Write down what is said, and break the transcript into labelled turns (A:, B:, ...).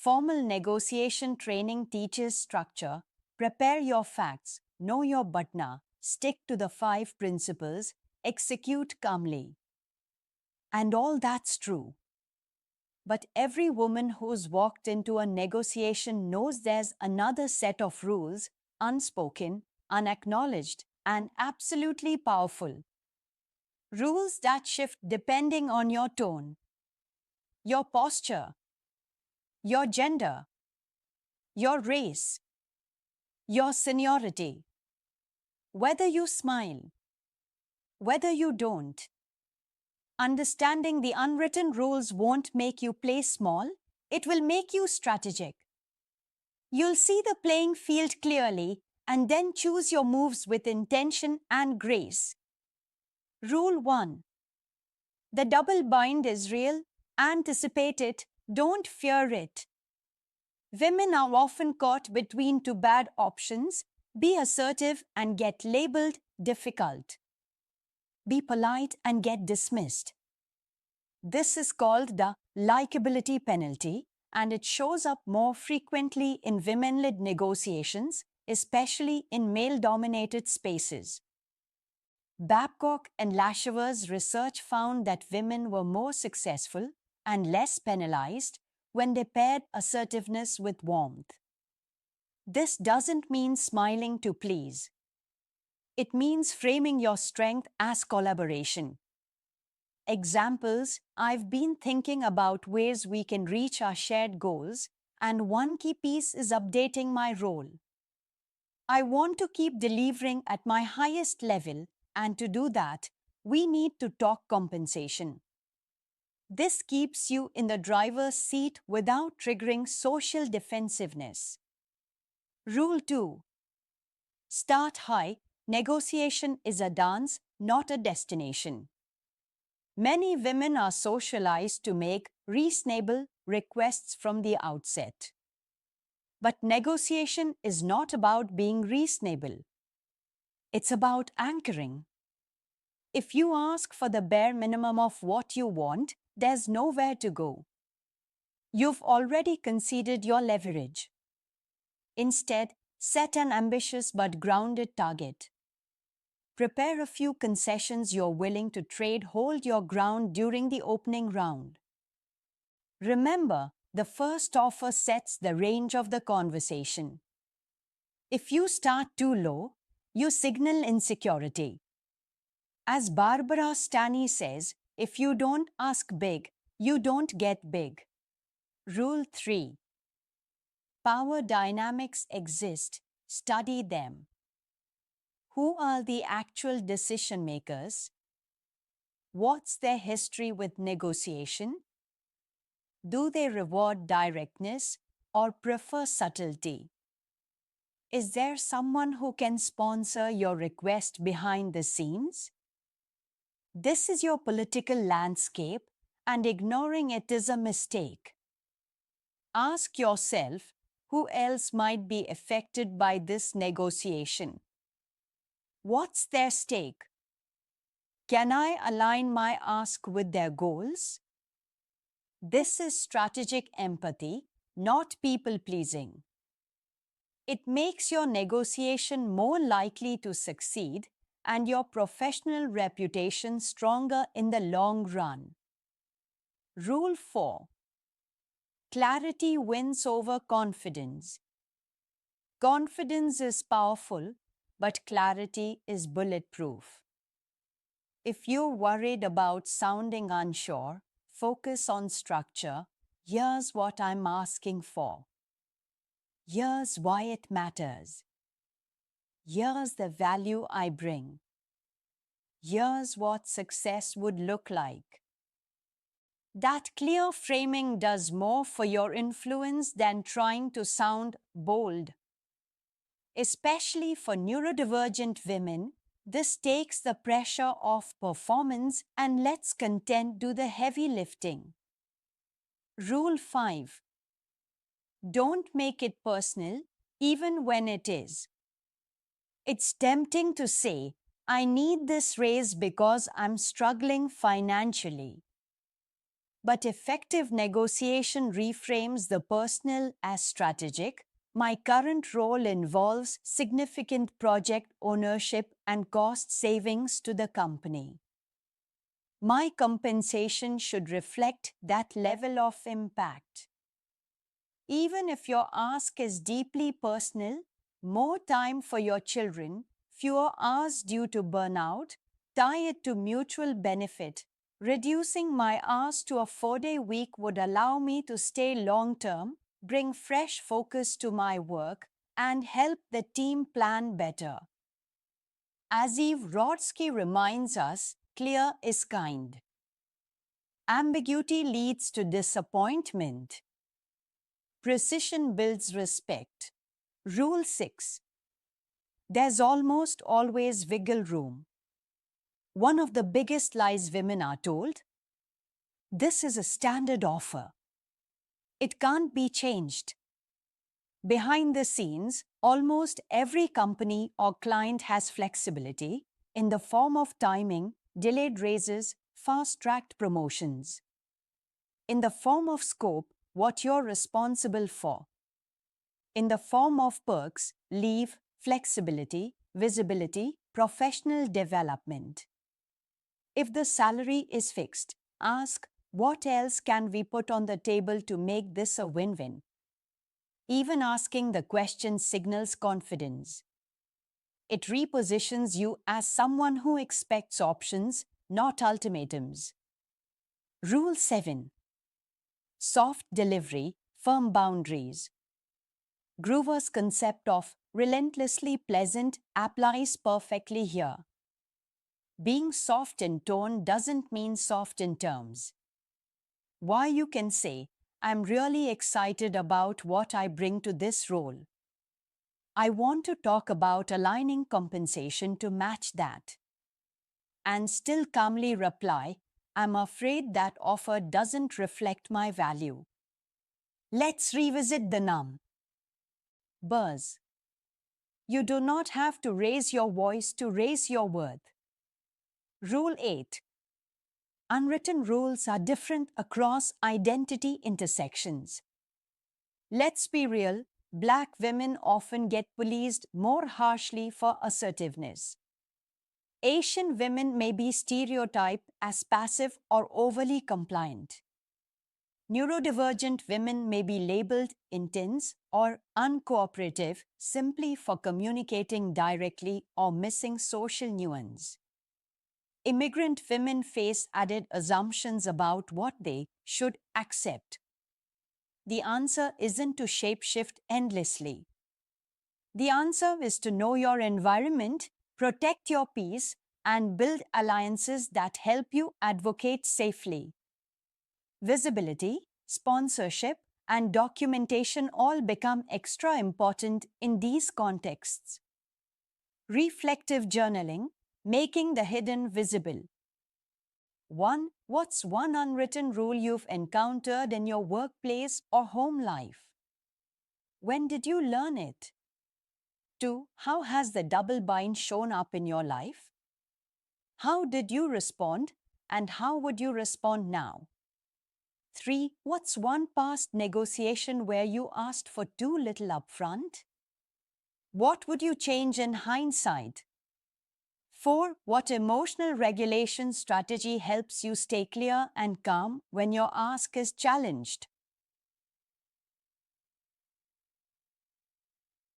A: Formal negotiation training teaches structure, prepare your facts, know your butna, stick to the 5 principles, execute calmly. And all that's true. But every woman who's walked into a negotiation knows there's another set of rules, unspoken, unacknowledged, and absolutely powerful. Rules that shift depending on your tone, your posture, your gender, your race, your seniority. Whether you smile, whether you don't. Understanding the unwritten rules won't make you play small, it will make you strategic. You'll see the playing field clearly and then choose your moves with intention and grace. Rule 1. The double bind is real. Anticipate it, don't fear it. Women are often caught between two bad options: be assertive and get labeled difficult, be polite and get dismissed. This is called the likability penalty, and it shows up more frequently in women-led negotiations, especially in male-dominated spaces. Babcock and Lashover's research found that women were more successful and less penalized when they paired assertiveness with warmth. This doesn't mean smiling to please. It means framing your strength as collaboration. Examples: I've been thinking about ways we can reach our shared goals, and one key piece is updating my role. I want to keep delivering at my highest level, and to do that, we need to talk compensation. This keeps you in the driver's seat without triggering social defensiveness. Rule 2. Start high. Negotiation is a dance, not a destination. Many women are socialized to make reasonable requests from the outset. But negotiation is not about being reasonable. It's about anchoring. If you ask for the bare minimum of what you want, there's nowhere to go. You've already conceded your leverage. Instead, set an ambitious but grounded target. Prepare a few concessions you're willing to trade. Hold your ground during the opening round. Remember, the first offer sets the range of the conversation. If you start too low, you signal insecurity. As Barbara Stanny says, if you don't ask big, you don't get big. Rule 3. Power dynamics exist. Study them. Who are the actual decision makers? What's their history with negotiation? Do they reward directness or prefer subtlety? Is there someone who can sponsor your request behind the scenes? This is your political landscape, and ignoring it is a mistake. Ask yourself, who else might be affected by this negotiation? What's their stake? Can I align my ask with their goals? This is strategic empathy, not people-pleasing. It makes your negotiation more likely to succeed and your professional reputation stronger in the long run. Rule 4. Clarity wins over confidence. Confidence is powerful, but clarity is bulletproof. If you're worried about sounding unsure, focus on structure. Here's what I'm asking for. Here's why it matters. Here's the value I bring. Here's what success would look like. That clear framing does more for your influence than trying to sound bold. Especially for neurodivergent women, this takes the pressure off performance and lets content do the heavy lifting. Rule 5. Don't make it personal, even when it is. It's tempting to say, I need this raise because I'm struggling financially. But effective negotiation reframes the personal as strategic. My current role involves significant project ownership and cost savings to the company. My compensation should reflect that level of impact. Even if your ask is deeply personal, more time for your children, fewer hours due to burnout, tie it to mutual benefit. Reducing my hours to a 4-day week would allow me to stay long term, bring fresh focus to my work, and help the team plan better. As Eve Rodsky reminds us, clear is kind. Ambiguity leads to disappointment. Precision builds respect. Rule 6. There's almost always wiggle room. One of the biggest lies women are told: this is a standard offer. It can't be changed. Behind the scenes, almost every company or client has flexibility in the form of timing, delayed raises, fast-tracked promotions. In the form of scope, what you're responsible for. In the form of perks, leave, flexibility, visibility, professional development. If the salary is fixed, ask, what else can we put on the table to make this a win-win? Even asking the question signals confidence. It repositions you as someone who expects options, not ultimatums. Rule 7. Soft delivery, firm boundaries. Groover's concept of relentlessly pleasant applies perfectly here. Being soft in tone doesn't mean soft in terms. Why you can say, I'm really excited about what I bring to this role. I want to talk about aligning compensation to match that. And still calmly reply, I'm afraid that offer doesn't reflect my value. Let's revisit the num. Buzz. You do not have to raise your voice to raise your worth. Rule 8. Unwritten rules are different across identity intersections. Let's be real, Black women often get policed more harshly for assertiveness. Asian women may be stereotyped as passive or overly compliant. Neurodivergent women may be labeled intense or uncooperative simply for communicating directly or missing social nuance. Immigrant women face added assumptions about what they should accept. The answer isn't to shapeshift endlessly. The answer is to know your environment, protect your peace, and build alliances that help you advocate safely. Visibility, sponsorship, and documentation all become extra important in these contexts. Reflective journaling, making the hidden visible. 1. What's one unwritten rule you've encountered in your workplace or home life? When did you learn it? 2. How has the double bind shown up in your life? How did you respond, and how would you respond now? 3. What's one past negotiation where you asked for too little upfront? What would you change in hindsight? 4. What emotional regulation strategy helps you stay clear and calm when your ask is challenged?